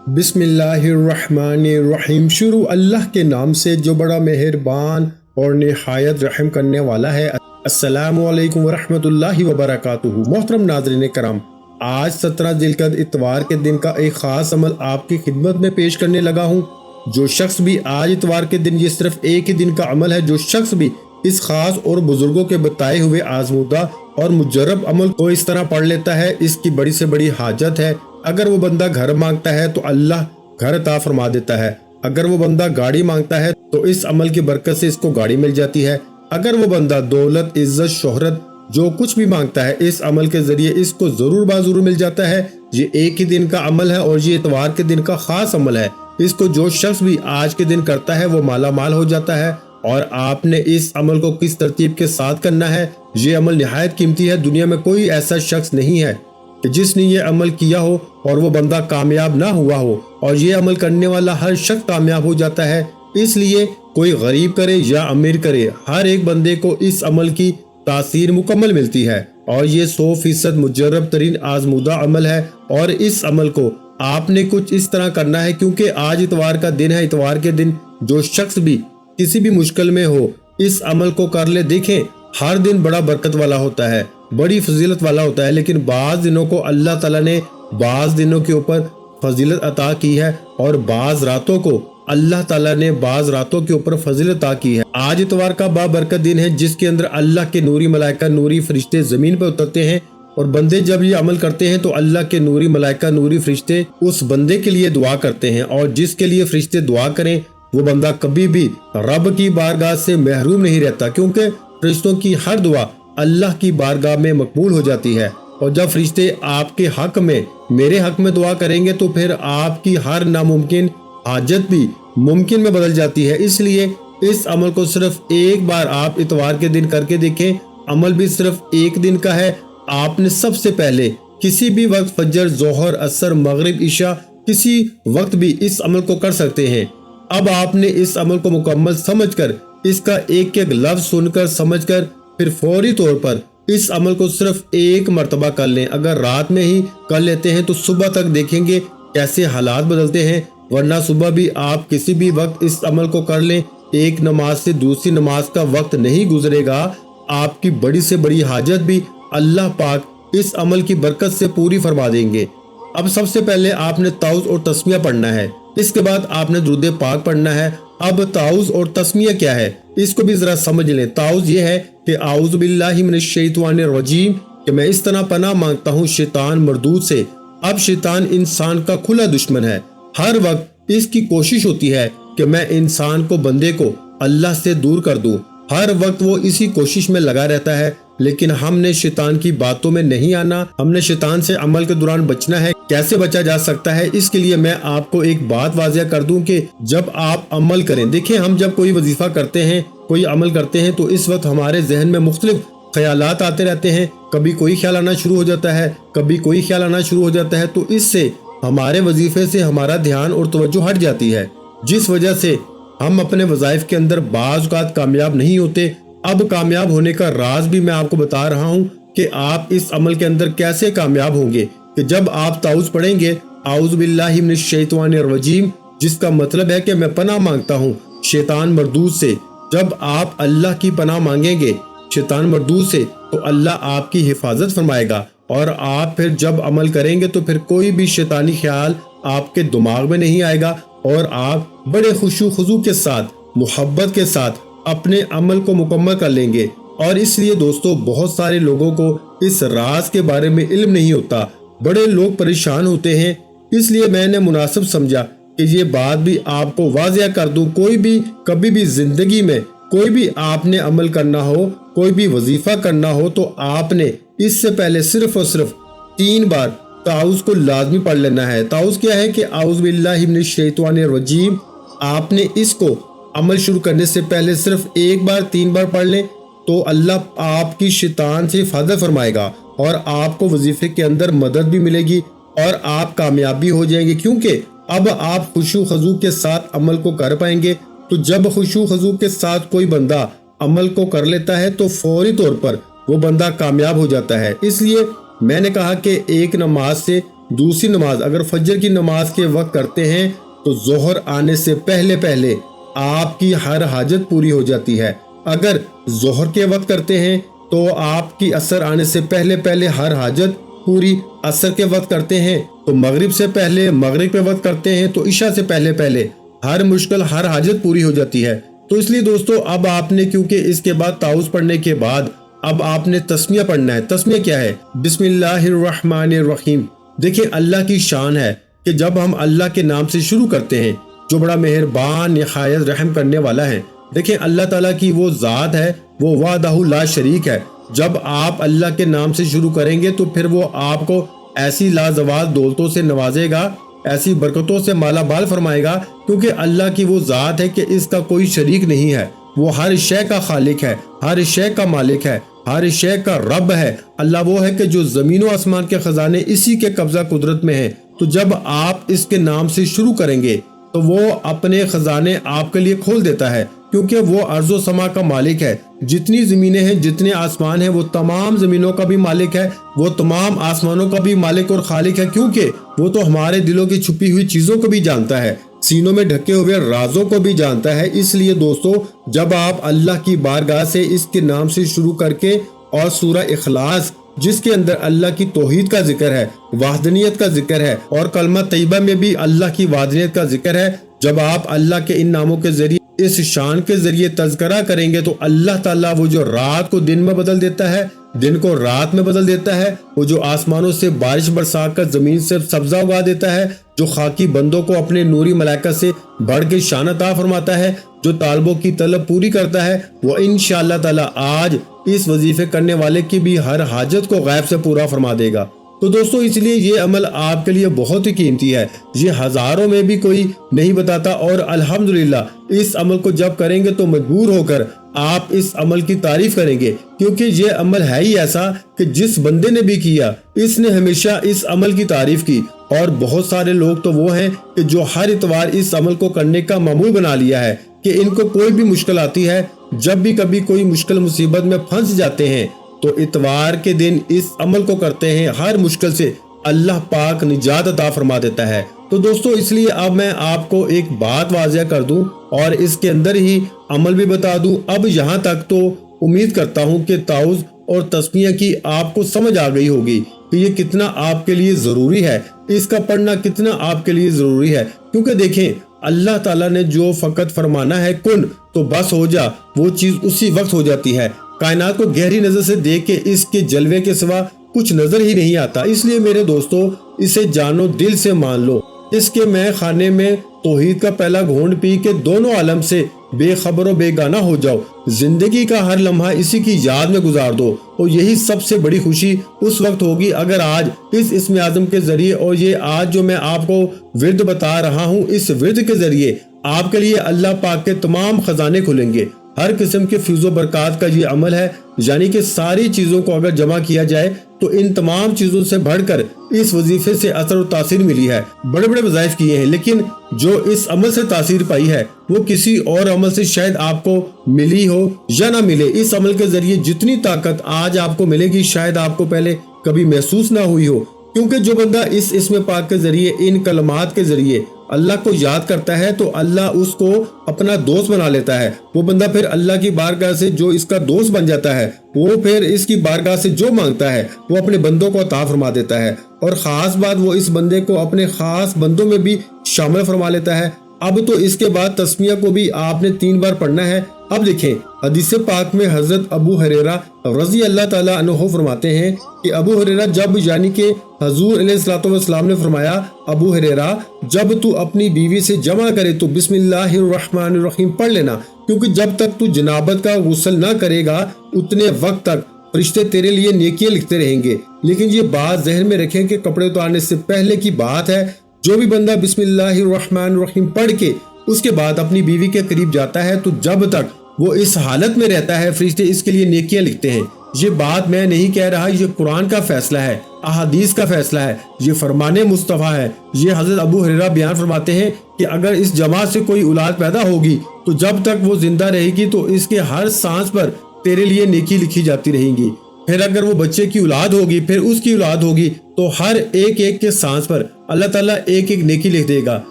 बिस्मिल्लाहिर्रहमानिर्रहीम। शुरू अल्लाह के नाम से जो बड़ा मेहरबान और निहायत रहम करने वाला है। अस्सलामु अलैकुम वरहमतुल्लाहि वबरकातुहू। मोहतरम नाज़रीन कराम, आज 17 ज़िलक़द इतवार के दिन का एक ख़ास अमल आपकी खिदमत में पेश करने लगा हूँ। जो शख्स भी आज इतवार के दिन, ये सिर्फ एक ही दिन का अमल है, जो शख्स भी इस खास और बुजुर्गों के बताए हुए आजमूदा और मुजर्रब अमल को इस तरह पढ़ लेता है, इसकी बड़ी से बड़ी हाजत है। अगर वो बंदा घर मांगता है तो अल्लाह घर अता फरमा देता है। अगर वो बंदा गाड़ी मांगता है तो इस अमल की बरकत से इसको गाड़ी मिल जाती है। अगर वो बंदा दौलत, इज्जत, शोहरत, जो कुछ भी मांगता है, इस अमल के जरिए इसको जरूर बाजरूर मिल जाता है। ये एक ही दिन का अमल है और ये इतवार के दिन का खास अमल है। इसको जो शख्स भी आज के दिन करता है वो माला माल हो जाता है। और आपने इस अमल को किस तरतीब के साथ करना है, ये अमल निहायत कीमती है। दुनिया में कोई ऐसा शख्स नहीं है कि जिसने ये अमल किया हो और वो बंदा कामयाब ना हुआ हो, और ये अमल करने वाला हर शख्स कामयाब हो जाता है। इसलिए कोई गरीब करे या अमीर करे, हर एक बंदे को इस अमल की तासीर मुकम्मल मिलती है। और ये 100% मुजर्रब तरीन आजमूदा अमल है। और इस अमल को आपने कुछ इस तरह करना है, क्योंकि आज इतवार का दिन है। इतवार के दिन जो शख्स भी किसी भी मुश्किल में हो, इस अमल को कर ले। देखें, हर दिन बड़ा बरकत वाला होता है, बड़ी फजीलत वाला होता है, लेकिन बाज दिनों को अल्लाह ताला ने बाज दिनों के ऊपर फजीलत अता की है, और बाज रातों को अल्लाह ताला ने बाज रातों के ऊपर फजीलत अता की है। आज इतवार का बाबरकत दिन है, जिसके अंदर अल्लाह के नूरी मलाइका, नूरी फरिश्ते जमीन पर उतरते हैं। और बंदे जब ये अमल करते हैं तो अल्लाह के नूरी मलाइका, नूरी फरिश्ते उस बंदे के लिए दुआ करते हैं। और जिसके लिए फरिश्ते दुआ करें वो बंदा कभी भी रब की बारगाह से महरूम नहीं रहता, क्योंकि फरिश्तों की हर दुआ अल्लाह की बारगाह में मकबूल हो जाती है। और जब फरिश्ते आपके हक में, मेरे हक में दुआ करेंगे तो फिर आपकी हर नामुमकिन हाजत भी मुमकिन में बदल जाती है। इसलिए इस अमल को सिर्फ एक बार आप इतवार के दिन करके देखें। अमल भी सिर्फ एक दिन का है। आपने सबसे पहले किसी भी वक्त, फजर, जोहर, असर, मगरिब, ईशा, किसी वक्त भी इस अमल को कर सकते हैं। अब आपने इस अमल को मुकम्मल समझकर, इसका एक एक लफ्ज सुनकर समझकर, फिर फौरी तौर पर इस अमल को सिर्फ एक मर्तबा कर लें। अगर रात में ही कर लेते हैं तो सुबह तक देखेंगे कैसे हालात बदलते हैं। वरना सुबह भी आप किसी भी वक्त इस अमल को कर लें, एक नमाज से दूसरी नमाज का वक्त नहीं गुजरेगा, आपकी बड़ी से बड़ी हाजत भी अल्लाह पाक इस अमल की बरकत से पूरी फरमा देंगे। अब सबसे पहले आपने ताउज़ और तस्मिया पढ़ना है। इसके बाद आपने दुरूद पाक पढ़ना है। अब ताउज़ और तस्मिया क्या है, इसको भी जरा समझ लें। ताउज़ ये है कि आऊज़ु बिल्लाहि मिनश शैतानिर रजीम, कि मैं इस तरह पनाह मांगता हूँ शैतान मरदूद से। अब शैतान इंसान का खुला दुश्मन है। हर वक्त इसकी कोशिश होती है कि मैं इंसान को, बंदे को अल्लाह से दूर कर दूं। हर वक्त वो इसी कोशिश में लगा रहता है। लेकिन हमने शैतान की बातों में नहीं आना, हमने शैतान से अमल के दौरान बचना है। कैसे बचा जा सकता है, इसके लिए मैं आपको एक बात वाज़िया कर दूं कि जब आप अमल करें, देखिए, हम जब कोई वजीफा करते हैं, कोई अमल करते हैं, तो इस वक्त हमारे जहन में मुख्तलिफ ख्यालात आते रहते हैं। कभी कोई ख्याल आना शुरू हो जाता है, कभी कोई ख्याल आना शुरू हो जाता है। तो इससे हमारे वजीफे से हमारा ध्यान और तवज्जो हट जाती है, जिस वजह से हम अपने वज़ाइफ के अंदर बाज़ औक़ात कामयाब नहीं होते। अब कामयाब होने का राज भी मैं आपको बता रहा हूँ कि आप इस अमल के अंदर कैसे कामयाब होंगे। कि जब आप ताउज़ पढ़ेंगे, आऊज़ु बिल्लाहि मिनश शैतानिर रजीम, जिसका मतलब है कि मैं पनाह मांगता हूँ शैतान मरदूद से। जब आप अल्लाह की पनाह मांगेंगे शैतान मरदूद से, तो अल्लाह आपकी हिफाजत फरमाएगा। और आप फिर जब अमल करेंगे तो फिर कोई भी शैतानी ख्याल आपके दिमाग में नहीं आएगा, और आप बड़े खुशू खुजू के साथ, मोहब्बत के साथ अपने अमल को मुकम्मल कर लेंगे। और इसलिए दोस्तों, बहुत सारे लोगों को इस राज के बारे में इल्म नहीं होता, बड़े लोग परेशान होते हैं। इसलिए मैंने मुनासिब समझा कि ये बात भी आपको वाज़िया कर दूं। कोई भी कभी भी जिंदगी में कोई भी आपने अमल करना हो, कोई भी वजीफा करना हो, तो आपने इससे पहले सिर्फ और सिर्फ 3 बार ताउज़ को लाजमी पढ़ लेना है। ताउज़ क्या है कि आऊज़ु बिल्लाहि मिनश शैतानिर रजीम, आपने इसको अमल शुरू करने से पहले सिर्फ एक बार 3 बार पढ़ लें, तो अल्लाह आपकी शैतान से हिफाजत फरमाएगा और आपको वजीफे के अंदर मदद भी मिलेगी और आप कामयाब भी हो जाएंगे। क्योंकि अब आप खुशू खजू के साथ अमल को कर पाएंगे। तो जब खुशू खजू के साथ कोई बंदा अमल को कर लेता है तो फौरी तौर पर वो बंदा कामयाब हो जाता है। इसलिए मैंने कहा कि एक नमाज से دوسری نماز اگر فجر کی نماز کے وقت کرتے ہیں تو ظہر آنے سے پہلے پہلے آپ کی ہر حاجت پوری ہو جاتی ہے۔ اگر ظہر کے وقت کرتے ہیں تو آپ کی عصر آنے سے پہلے پہلے ہر حاجت پوری، عصر کے وقت کرتے ہیں تو مغرب سے پہلے، مغرب کے وقت کرتے ہیں تو عشاء سے پہلے پہلے ہر مشکل، ہر حاجت پوری ہو جاتی ہے۔ تو اس لیے دوستو اب آپ نے، کیونکہ اس کے بعد تعوذ پڑھنے کے بعد اب آپ نے تسمیہ پڑھنا ہے۔ تسمیہ کیا ہے؟ بسم اللہ الرحمن الرحیم۔ دیکھیں اللہ کی شان ہے کہ جب ہم اللہ کے نام سے شروع کرتے ہیں جو بڑا مہربان، نہایت رحم کرنے والا ہے۔ دیکھیں اللہ تعالیٰ کی وہ ذات ہے، وہ وحدہ لا شریک ہے۔ جب آپ اللہ کے نام سے شروع کریں گے تو پھر وہ آپ کو ایسی لازوال دولتوں سے نوازے گا، ایسی برکتوں سے مالا مال فرمائے گا، کیونکہ اللہ کی وہ ذات ہے کہ اس کا کوئی شریک نہیں ہے۔ وہ ہر شے کا خالق ہے، ہر شے کا مالک ہے، ہر شے کا رب ہے۔ اللہ وہ ہے کہ جو زمین و آسمان کے خزانے اسی کے قبضہ قدرت میں ہیں۔ تو جب آپ اس کے نام سے شروع کریں گے تو وہ اپنے خزانے آپ کے لیے کھول دیتا ہے، کیونکہ وہ ارض و سما کا مالک ہے۔ جتنی زمینیں ہیں، جتنے آسمان ہیں، وہ تمام زمینوں کا بھی مالک ہے، وہ تمام آسمانوں کا بھی مالک اور خالق ہے، کیونکہ وہ تو ہمارے دلوں کی چھپی ہوئی چیزوں کو بھی جانتا ہے، سینوں میں ڈھکے ہوئے رازوں کو بھی جانتا ہے۔ اس لیے دوستو جب آپ اللہ کی بارگاہ سے اس کے نام سے شروع کر کے، اور سورہ اخلاص جس کے اندر اللہ کی توحید کا ذکر ہے، وحدانیت کا ذکر ہے، اور کلمہ طیبہ میں بھی اللہ کی وحدانیت کا ذکر ہے، جب آپ اللہ کے ان ناموں کے ذریعے، اس شان کے ذریعے تذکرہ کریں گے تو اللہ تعالیٰ وہ جو رات کو دن میں بدل دیتا ہے، دن کو رات میں بدل دیتا ہے، وہ جو آسمانوں سے بارش برسا کر زمین سے سبزہ اگا دیتا ہے، جو خاکی بندوں کو اپنے نوری ملائکہ سے بڑھ کے شان عطا فرماتا ہے، جو طالبوں کی طلب پوری کرتا ہے، وہ انشاءاللہ تعالیٰ آج اس وظیفے کرنے والے کی بھی ہر حاجت کو غیب سے پورا فرما دے گا۔ تو دوستو اس لیے یہ عمل آپ کے لیے بہت ہی قیمتی ہے، یہ ہزاروں میں بھی کوئی نہیں بتاتا، اور الحمدللہ اس عمل کو جب کریں گے تو مجبور ہو کر آپ اس عمل کی تعریف کریں گے، کیونکہ یہ عمل ہے ہی ایسا کہ جس بندے نے بھی کیا اس نے ہمیشہ اس عمل کی تعریف کی۔ اور بہت سارے لوگ تو وہ ہیں کہ جو ہر اتوار اس عمل کو کرنے کا معمول بنا لیا ہے کہ ان کو کوئی بھی مشکل آتی ہے، جب بھی کبھی کوئی مشکل مصیبت میں پھنس جاتے ہیں تو اتوار کے دن اس عمل کو کرتے ہیں، ہر مشکل سے اللہ پاک نجات عطا فرما دیتا ہے۔ تو دوستو اس لیے اب میں آپ کو ایک بات واضح کر دوں اور اس کے اندر ہی عمل بھی بتا دوں۔ اب یہاں تک تو امید کرتا ہوں کہ تعوذ اور تسمیہ کی آپ کو سمجھ آ گئی ہوگی کہ یہ کتنا آپ کے لیے ضروری ہے، اس کا پڑھنا کتنا آپ کے لیے ضروری ہے، کیونکہ دیکھیں اللہ تعالیٰ نے جو فقط فرمانا ہے کن تو بس ہو جا، وہ چیز اسی وقت ہو جاتی ہے۔ کائنات کو گہری نظر سے دیکھ کے اس کے جلوے کے سوا کچھ نظر ہی نہیں آتا، اس لیے میرے دوستو اسے جانو، دل سے مان لو، اس کے میں خانے میں توحید کا پہلا گھونٹ پی کے دونوں عالم سے بے خبر و بے گانہ ہو جاؤ، زندگی کا ہر لمحہ اسی کی یاد میں گزار دو، اور یہی سب سے بڑی خوشی اس وقت ہوگی اگر آج اس اسم اعظم کے ذریعے، اور یہ آج جو میں آپ کو ورد بتا رہا ہوں، اس ورد کے ذریعے آپ کے لیے اللہ پاک کے تمام خزانے کھلیں گے۔ ہر قسم کے فیض و برکات کا یہ عمل ہے، یعنی کہ ساری چیزوں کو اگر جمع کیا جائے تو ان تمام چیزوں سے بڑھ کر اس وظیفے سے اثر و تاثیر ملی ہے۔ بڑے بڑے وظائف کیے ہیں، لیکن جو اس عمل سے تاثیر پائی ہے وہ کسی اور عمل سے شاید آپ کو ملی ہو یا نہ ملے۔ اس عمل کے ذریعے جتنی طاقت آج آپ کو ملے گی شاید آپ کو پہلے کبھی محسوس نہ ہوئی ہو، کیونکہ جو بندہ اس اسم پاک کے ذریعے، ان کلمات کے ذریعے اللہ کو یاد کرتا ہے تو اللہ اس کو اپنا دوست بنا لیتا ہے۔ وہ بندہ پھر اللہ کی بارگاہ سے جو اس کا دوست بن جاتا ہے، وہ پھر اس کی بارگاہ سے جو مانگتا ہے وہ اپنے بندوں کو عطا فرما دیتا ہے، اور خاص بات وہ اس بندے کو اپنے خاص بندوں میں بھی شامل فرما لیتا ہے۔ اب تو اس کے بعد تسمیہ کو بھی آپ نے 3 بار پڑھنا ہے۔ اب دیکھیں حدیث پاک میں حضرت ابو ہریرہ رضی اللہ تعالیٰ عنہ فرماتے ہیں کہ ابو ہریرہ جب، یعنی کہ حضور علیہ الصلوۃ والسلام نے فرمایا، ابو ہریرہ جب تو اپنی بیوی سے جمع کرے تو بسم اللہ الرحمن الرحیم پڑھ لینا، کیونکہ جب تک تو جنابت کا غسل نہ کرے گا اتنے وقت تک فرشتے تیرے لیے نیکیاں لکھتے رہیں گے۔ لیکن یہ بات ذہن میں رکھیں کہ کپڑے اتارنے سے پہلے کی بات ہے۔ جو بھی بندہ بسم اللہ الرحمن الرحیم پڑھ کے اس کے بعد اپنی بیوی کے قریب جاتا ہے تو جب تک وہ اس حالت میں رہتا ہے فرشتے اس کے لیے نیکیاں لکھتے ہیں۔ یہ بات میں نہیں کہہ رہا، یہ قرآن کا فیصلہ ہے، احادیث کا فیصلہ ہے، یہ فرمان مصطفیٰ ہے۔ یہ حضرت ابو ہریرہ بیان فرماتے ہیں کہ اگر اس جماعت سے کوئی اولاد پیدا ہوگی تو جب تک وہ زندہ رہے گی تو اس کے ہر سانس پر تیرے لیے نیکی لکھی جاتی رہیں گی۔ फिर अगर वो बच्चे की औलाद होगी, फिर उसकी औलाद होगी, तो हर एक एक के सांस पर अल्लाह ताला एक एक नेकी लिख देगा।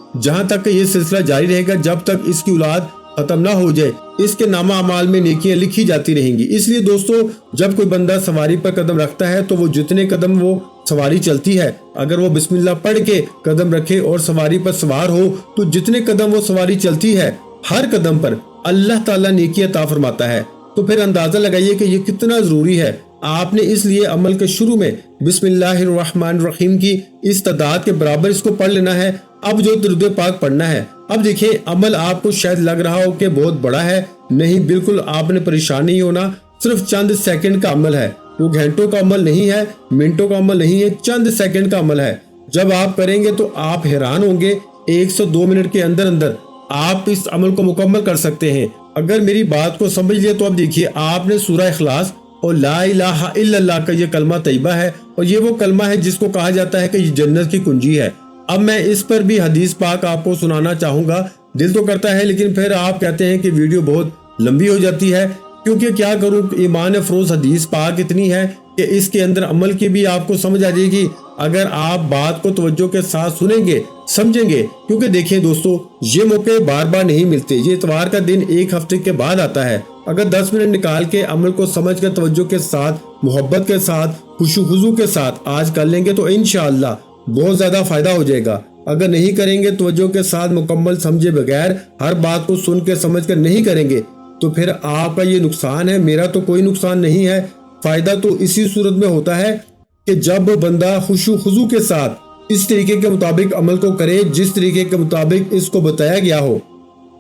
जहाँ तक ये सिलसिला जारी रहेगा, जब तक इसकी औलाद खत्म ना हो जाए, इसके नामा अमाल में नेकियां लिखी जाती रहेंगी। इसलिए दोस्तों, जब कोई बंदा सवारी पर कदम रखता है तो वो जितने कदम वो सवारी चलती है, अगर वो बिस्मिल्लाह पढ़ के कदम रखे और सवारी पर सवार हो, तो जितने कदम वो सवारी चलती है, हर कदम पर अल्लाह ताला नेकी अता फरमाता है। तो फिर अंदाजा लगाइए कि ये कितना जरूरी है। आपने इसलिए अमल के शुरू में बिस्मिल्लाहिर्रहमानिर्रहीम की इस तादाद के बराबर इसको पढ़ लेना है। अब जो दुरूद पाक पढ़ना है, अब देखिए, अमल आपको शायद लग रहा हो कि बहुत बड़ा है, नहीं, बिल्कुल आपने परेशान नहीं होना। सिर्फ चंद सेकंड का अमल है, वो घंटों का अमल नहीं है, मिनटों का अमल नहीं है, चंद सेकंड का अमल है। जब आप करेंगे तो आप हैरान होंगे, 1 से 2 मिनट के अंदर अंदर आप इस अमल को मुकम्मल कर सकते हैं। अगर मेरी बात को समझ लिया तो अब देखिए, आपने सूरह इखलास और ला इलाहा इल्लल्लाह का ये कलमा तैयबा है, और ये वो कलमा है जिसको कहा जाता है कि ये जन्नत की कुंजी है। अब मैं इस पर भी हदीस पाक आपको सुनाना चाहूंगा। दिल तो करता है, लेकिन फिर आप कहते हैं कि वीडियो बहुत लंबी हो जाती है, क्योंकि क्या करूं, ईमान अफरोज हदीस पाक इतनी है कि इसके अंदर अमल की भी आपको समझ आ जाएगी, अगर आप बात को तवज्जो के साथ सुनेंगे, समझेंगे। क्योंकि देखिए दोस्तों, ये मौके बार बार नहीं मिलते। ये इतवार का दिन 1 हफ्ते के बाद आता है। अगर 10 मिनट निकाल के अमल को समझ कर तवज्जो के साथ, मोहब्बत के साथ, खुशू के साथ आज कर लेंगे तो इंशाअल्लाह बहुत ज्यादा फायदा हो जाएगा। अगर नहीं करेंगे, तवज्जो के साथ मुकम्मल समझे बगैर, हर बात को सुन के समझ कर नहीं करेंगे, तो फिर आपका ये नुकसान है, मेरा तो कोई नुकसान नहीं है। फायदा तो इसी सूरत में होता है कि जब बंदा खुशू के साथ इस तरीके के मुताबिक अमल को करे, जिस तरीके के मुताबिक इसको बताया गया हो,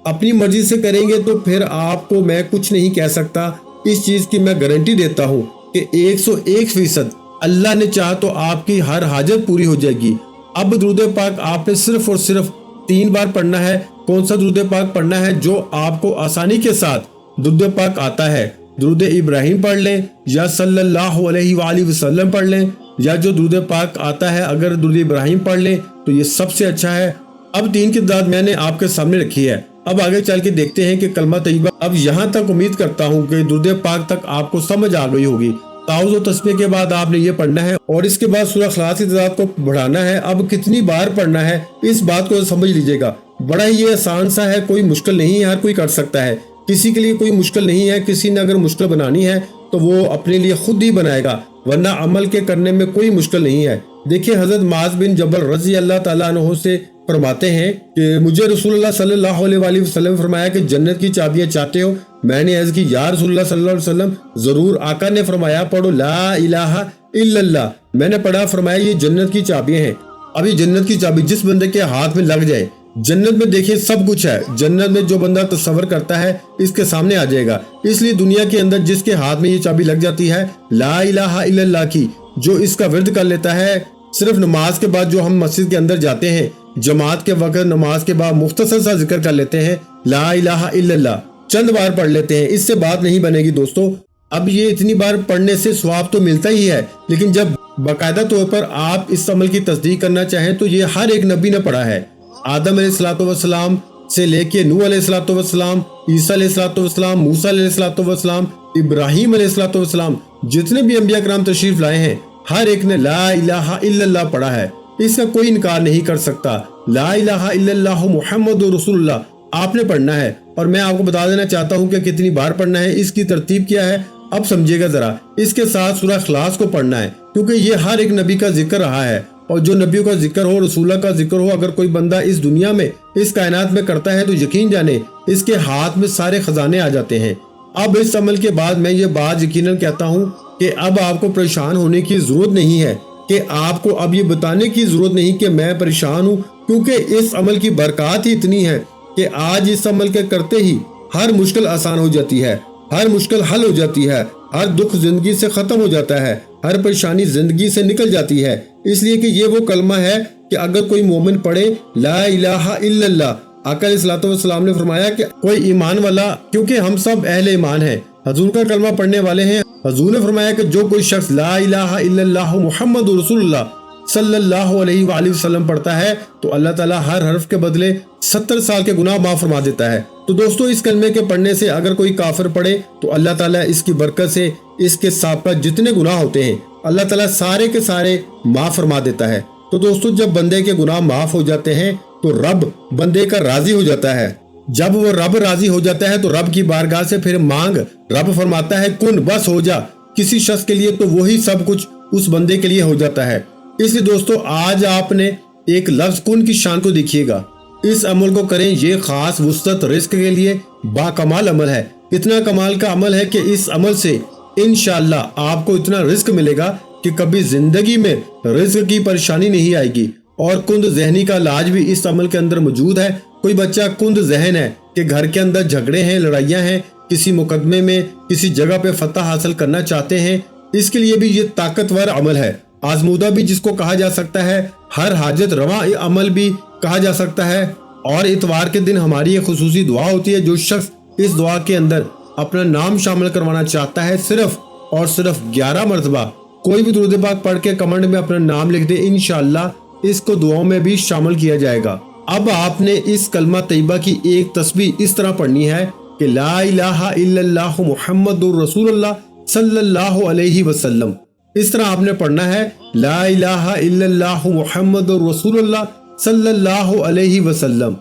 अपनी मर्जी से करेंगे, तो फिर आपको मैं कुछ नहीं कह सकता। इस चीज की मैं गारंटी देता हूँ कि 101% अल्लाह ने चाहा तो आपकी हर हाजत पूरी हो जाएगी। अब दुरूद पाक आपने सिर्फ और सिर्फ 3 बार पढ़ना है। कौन सा दुरूद पाक पढ़ना है? जो आपको आसानी के साथ दुरूद पाक आता है। दुरूद इब्राहिम पढ़ लें, या सल्लल्लाहु अलैहि वसल्लम पढ़ लें, या जो दुरूद पाक आता है अगर दुरूद इब्राहिम पढ़ लें तो ये सबसे अच्छा है। अब 3 की तादाद मैंने आपके सामने रखी है। अब आगे चल के देखते हैं कि कलमा तैयबा। अब यहाँ तक उम्मीद करता हूँ कि दुरूद पाक तक आपको समझ आ गई होगी। ताउज़ और तस्बीह के बाद आपने ये पढ़ना है, और इसके बाद सूरह इखलास की तादाद को बढ़ाना है। अब कितनी बार पढ़ना है, इस बात को समझ लीजिएगा। बड़ा ही ये आसान सा है, कोई मुश्किल नहीं है, हर कोई कर सकता है। किसी के लिए कोई मुश्किल नहीं है। किसी ने अगर मुश्किल बनानी है तो वो अपने लिए खुद ही बनाएगा, वरना अमल के करने में कोई मुश्किल नहीं है। देखिए, हजरत माज बिन जबल रजी अल्लाह ताला अन्हु से फरमाते हैं कि मुझे रसूलुल्लाह सल्लल्लाहु अलैहि वसल्लम फरमाया कि जन्नत की चाबियां चाहते हो? मैंने अर्ज की, या रसूलुल्लाह सल्लल्लाहु अलैहि वसल्लम जरूर। आका ने फरमाया, पढ़ो ला इलाहा इल्लल्लाह। मैंने पढ़ा, फरमाया ये जन्नत की चाबियां हैं। अब ये जन्नत की चाबी जिस बंदे के हाथ में लग जाए, जन्नत में देखिए सब कुछ है। जन्नत में जो बंदा तसव्वुर करता है इसके सामने आ जाएगा। इसलिए दुनिया के अंदर जिसके हाथ में ये चाबी लग जाती है ला इलाहा इल्लल्लाह की, जो इसका विर्द कर लेता है, सिर्फ नमाज के बाद जो हम मस्जिद के अंदर जाते हैं, जमात के वक्त नमाज के बाद मुख्तसर सा जिक्र कर लेते हैं, ला इलाहा इल्लल्लाह चंद बार पढ़ लेते हैं, इससे बात नहीं बनेगी दोस्तों। अब ये इतनी बार पढ़ने से सवाब तो मिलता ही है, लेकिन जब बाकायदा तौर पर आप इस अमल की तस्दीक करना चाहें तो ये हर एक नबी ने पढ़ा है। आदम अलैहिस्सलाम से लेके नूह अलैहिस्सलाम, ईसा अलैहिस्सलाम, मूसा अलैहिस्सलाम, इब्राहिम अलैहिस्सलाम, जितने भी अंबिया कराम तशरीफ लाए हैं, हर एक ने ला इलाहा इल्लल्लाह पढ़ा है। इसका कोई इनकार नहीं कर सकता। ला इलाहा इल्लल्लाह मुहम्मदुर रसूलुल्लाह आपने पढ़ना है, और मैं आपको बता देना चाहता हूँ कि कितनी बार पढ़ना है, इसकी तरतीब क्या है, अब समझिएगा जरा। इसके साथ सूरह इखलास को पढ़ना है, क्योंकि ये हर एक नबी का जिक्र रहा है, और जो नबियों का जिक्र हो, रसूला का जिक्र हो, अगर कोई बंदा इस दुनिया में, इस कायनात में करता है तो यकीन जाने इसके हाथ में सारे खजाने आ जाते हैं। अब इस अमल के बाद मैं ये बात यकीनन कहता हूँ कि अब आपको परेशान होने की जरूरत नहीं है, कि आपको अब ये बताने की जरूरत नहीं कि मैं परेशान हूँ, क्योंकि इस अमल की बरकत ही इतनी है कि आज इस अमल के करते ही हर मुश्किल आसान हो जाती है, हर मुश्किल हल हो जाती है, हर दुख जिंदगी से खत्म हो जाता है, हर परेशानी जिंदगी से निकल जाती है। इसलिए कि ये वो कलमा है कि अगर कोई मोमिन पढ़े ला इलाहा इल्लल्लाह, आका अलैहिस्सलातु वस्सलाम ने फरमाया कि कोई ईमान वाला, क्योंकि हम सब अहले ईमान हैं, हजूर का कलमा पढ़ने वाले हैं। हजूर ने फरमाया कि जो कोई शख्स ला इलाहा इल्लल्लाह मुहम्मदुर रसूलुल्लाह सल्लल्लाहु अलैहि वसल्लम पढ़ता है तो अल्लाह ताला हर हर्फ के बदले 70 साल के गुनाह माफ फरमा देता है। तो दोस्तों, इस कलमे के पढ़ने से अगर कोई काफिर पढ़े तो अल्लाह ताला इसकी बरकत से اس کے سابقہ جتنے گناہ ہوتے ہیں اللہ تعالیٰ سارے کے سارے معاف فرما دیتا ہے۔ تو دوستو جب بندے کے گناہ معاف ہو جاتے ہیں تو رب بندے کا راضی ہو جاتا ہے۔ جب وہ رب راضی ہو جاتا ہے تو رب کی بارگاہ سے پھر مانگ، رب فرماتا ہے کن بس ہو جا کسی شخص کے لیے، تو وہی سب کچھ اس بندے کے لیے ہو جاتا ہے۔ اس لیے دوستو آج آپ نے ایک لفظ کن کی شان کو دیکھیے گا، اس عمل کو کریں، یہ خاص وسعت رزق کے لیے با کمال عمل ہے۔ اتنا کمال کا عمل ہے کہ اس عمل سے انشاءاللہ آپ کو اتنا رزق ملے گا کہ کبھی زندگی میں رزق کی پریشانی نہیں آئے گی۔ اور کند ذہنی کا علاج بھی اس عمل کے اندر موجود ہے۔ کوئی بچہ کند ذہن ہے کہ گھر کے اندر جھگڑے ہیں، لڑائیاں ہیں، کسی مقدمے میں کسی جگہ پہ فتح حاصل کرنا چاہتے ہیں، اس کے لیے بھی یہ طاقتور عمل ہے۔ آزمودہ بھی جس کو کہا جا سکتا ہے، ہر حاجت رواں عمل بھی کہا جا سکتا ہے۔ اور اتوار کے دن ہماری ایک خصوصی دعا ہوتی ہے، جو شخص اس دعا کے اندر اپنا نام شامل کروانا چاہتا ہے صرف اور صرف 11 مرتبہ کوئی بھی درود پاک پڑھ کے کمنٹ میں اپنا نام لکھ دے، انشاءاللہ اس کو دعاؤں میں بھی شامل کیا جائے گا۔ اب آپ نے اس کلمہ طیبہ کی ایک تسبیح اس طرح پڑھنی ہے کہ لا الہ الا اللہ محمد رسول اللہ صلی اللہ علیہ وسلم۔ اس طرح آپ نے پڑھنا ہے لا الہ الا اللہ محمد رسول اللہ صلی اللہ علیہ وسلم،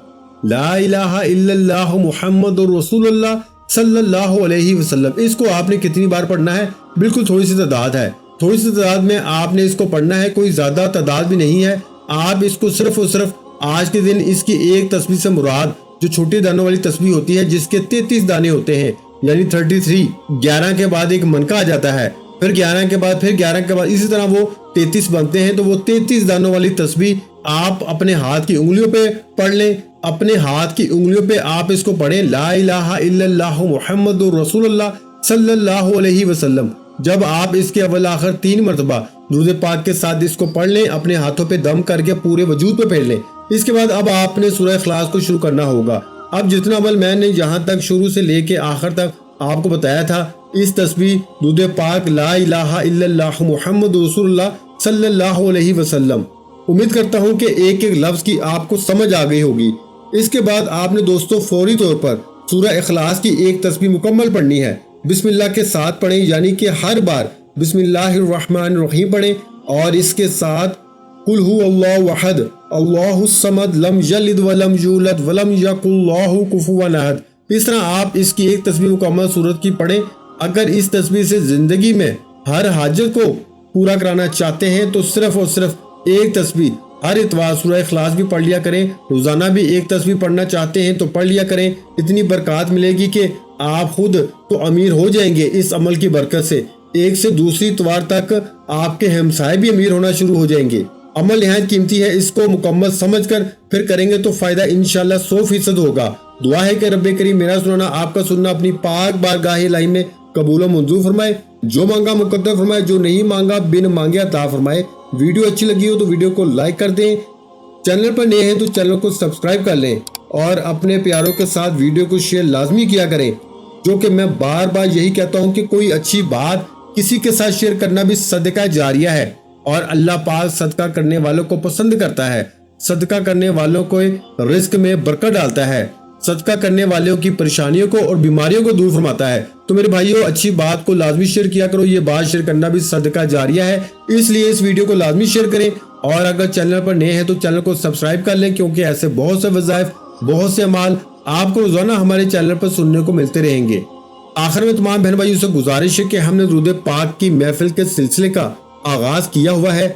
لا الہ الا اللہ محمد رسول اللہ صلی اللہ علیہ وسلم۔ اس کو آپ نے کتنی بار پڑھنا ہے؟ بالکل تھوڑی سی تعداد ہے، تھوڑی سی تعداد میں آپ نے اس کو پڑھنا ہے، کوئی زیادہ تعداد بھی نہیں ہے۔ آپ اس کو صرف اور صرف آج کے دن اس کی ایک تسبیح سے مراد جو چھوٹے دانوں والی تسبیح ہوتی ہے جس کے 33 دانے ہوتے ہیں، یعنی 33، 11 کے بعد ایک منکا آ جاتا ہے، پھر 11 کے بعد پھر 11 کے بعد اسی طرح وہ 33 بنتے ہیں، تو وہ 33 دانوں والی تسبیح آپ اپنے ہاتھ کی انگلیوں پہ پڑھ لیں۔ اپنے ہاتھ کی انگلیوں پہ آپ اس کو پڑھیں لا الہ الا اللہ محمد رسول اللہ صلی اللہ علیہ وسلم۔ جب آپ اس کے اول آخر 3 مرتبہ درود پاک کے ساتھ اس کو پڑھ لیں، اپنے ہاتھوں پہ دم کر کے پورے وجود پہ پھیر لیں۔ اس کے بعد اب آپ نے سورہ اخلاص کو شروع کرنا ہوگا۔ اب جتنا عمل میں نے یہاں تک شروع سے لے کے آخر تک آپ کو بتایا تھا، اس تسبیح درود پاک لا الہ الا اللہ محمد رسول اللہ صلی اللہ علیہ وسلم، امید کرتا ہوں کہ ایک ایک لفظ کی آپ کو سمجھ آ گئی ہوگی۔ اس کے بعد آپ نے دوستو فوری طور پر سورہ اخلاص کی ایک تسبیح مکمل پڑھنی ہے، بسم اللہ کے ساتھ پڑھیں، یعنی کہ ہر بار بسم اللہ الرحمن الرحیم پڑھیں، اور اس کے ساتھ قل هو اللہ احد اللہ الصمد لم یلد ولم یولد ولم یکن لہ کفوا احد۔ اس طرح آپ اس کی ایک تسبیح مکمل سورت کی پڑھیں۔ اگر اس تسبیح سے زندگی میں ہر حاجت کو پورا کرانا چاہتے ہیں تو صرف اور صرف ایک تسبیح ہر اتوار سورہ اخلاص بھی پڑھ لیا کریں، روزانہ بھی ایک تسبیح پڑھنا چاہتے ہیں تو پڑھ لیا کریں۔ اتنی برکات ملے گی کہ آپ خود تو امیر ہو جائیں گے اس عمل کی برکت سے، ایک سے دوسری اتوار تک آپ کے ہمسائے بھی امیر ہونا شروع ہو جائیں گے۔ عمل نہایت قیمتی ہے، اس کو مکمل سمجھ کر پھر کریں گے تو فائدہ انشاءاللہ 100% ہوگا۔ دعا ہے کہ رب کریم میرا سننا آپ کا سننا اپنی پاک بارگاہ الہی میں قبول و منظور فرمائے، جو مانگا مقدر فرمائے، جو نہیں مانگا بن مانگے عطا فرمائے۔ ویڈیو اچھی لگی ہو تو ویڈیو کو لائک کر دیں، چینل پر نئے ہیں تو چینل کو سبسکرائب کر لیں، اور اپنے پیاروں کے ساتھ ویڈیو کو شیئر لازمی کیا کریں، جو کہ میں بار بار یہی کہتا ہوں کہ کوئی اچھی بات کسی کے ساتھ شیئر کرنا بھی صدقہ جاریہ ہے، اور اللہ پاک صدقہ کرنے والوں کو پسند کرتا ہے، صدقہ کرنے والوں کو رزق میں برکت ڈالتا ہے، صدقہ کرنے والوں کی پریشانیوں کو اور بیماریوں کو دور فرماتا ہے۔ تو میرے بھائیوں اچھی بات کو لازمی شیئر کیا کرو، یہ بات شیئر کرنا بھی صدقہ جاریہ ہے، اس لیے اس ویڈیو کو لازمی شیئر کریں، اور اگر چینل پر نئے ہیں تو چینل کو سبسکرائب کر لیں، کیونکہ ایسے بہت سے وظائف، بہت سے اعمال آپ کو روزانہ ہمارے چینل پر سننے کو ملتے رہیں گے۔ آخر میں تمام بہن بھائیوں سے گزارش ہے کہ ہم نے درود پاک کی محفل کے سلسلے کا آغاز کیا ہوا ہے،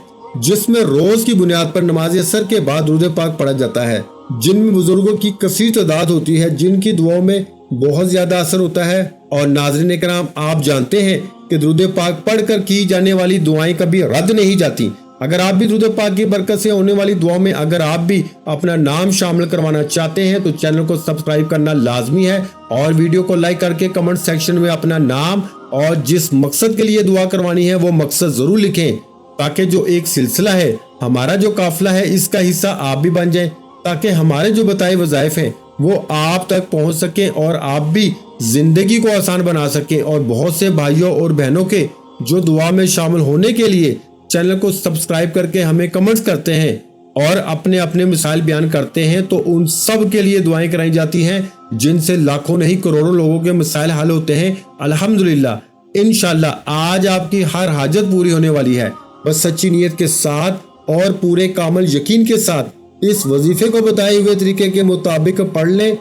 جس میں روز کی بنیاد پر نماز عصر کے بعد درود پاک پڑھا جاتا ہے، جن میں بزرگوں کی کثیر تعداد ہوتی ہے، جن کی دعاؤں میں بہت زیادہ اثر ہوتا ہے۔ اور ناظرین کرام، آپ جانتے ہیں کہ درود پاک پڑھ کر کی جانے والی دعائیں کبھی رد نہیں جاتی۔ اگر آپ بھی درود پاک کی برکت سے ہونے والی دعاؤں میں اگر آپ بھی اپنا نام شامل کروانا چاہتے ہیں تو چینل کو سبسکرائب کرنا لازمی ہے، اور ویڈیو کو لائک کر کے کمنٹ سیکشن میں اپنا نام اور جس مقصد کے لیے دعا کروانی ہے وہ مقصد ضرور لکھیں، تاکہ جو ایک سلسلہ ہے، ہمارا جو قافلہ ہے، اس کا حصہ آپ بھی بن جائیں، تاکہ ہمارے جو بتائے وظائف ہیں وہ آپ تک پہنچ سکیں اور آپ بھی زندگی کو آسان بنا سکیں۔ اور بہت سے بھائیوں اور بہنوں کے جو دعا میں شامل ہونے کے لیے چینل کو سبسکرائب کر کے ہمیں کمنٹس کرتے ہیں اور اپنے اپنے مسائل بیان کرتے ہیں، تو ان سب کے لیے دعائیں کرائی جاتی ہیں، جن سے لاکھوں نہیں کروڑوں لوگوں کے مسائل حل ہوتے ہیں الحمدللہ۔ انشاءاللہ آج آپ کی ہر حاجت پوری ہونے والی ہے۔ بس سچی نیت کے ساتھ اور پورے کامل یقین کے ساتھ اس وظیفے کو بتائے ہوئے طریقے کے مطابق پڑھ لیں۔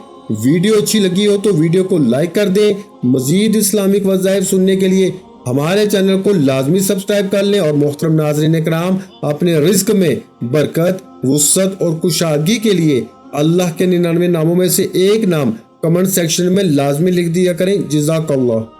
ویڈیو اچھی لگی ہو تو ویڈیو کو لائک کر دیں۔ مزید اسلامک وظائف سننے کے لیے ہمارے چینل کو لازمی سبسکرائب کر لیں، اور محترم ناظرین کرام اپنے رزق میں برکت، وسعت اور کشادگی کے لیے اللہ کے 99 ناموں میں سے ایک نام کمنٹ سیکشن میں لازمی لکھ دیا کریں۔ جزاک اللہ۔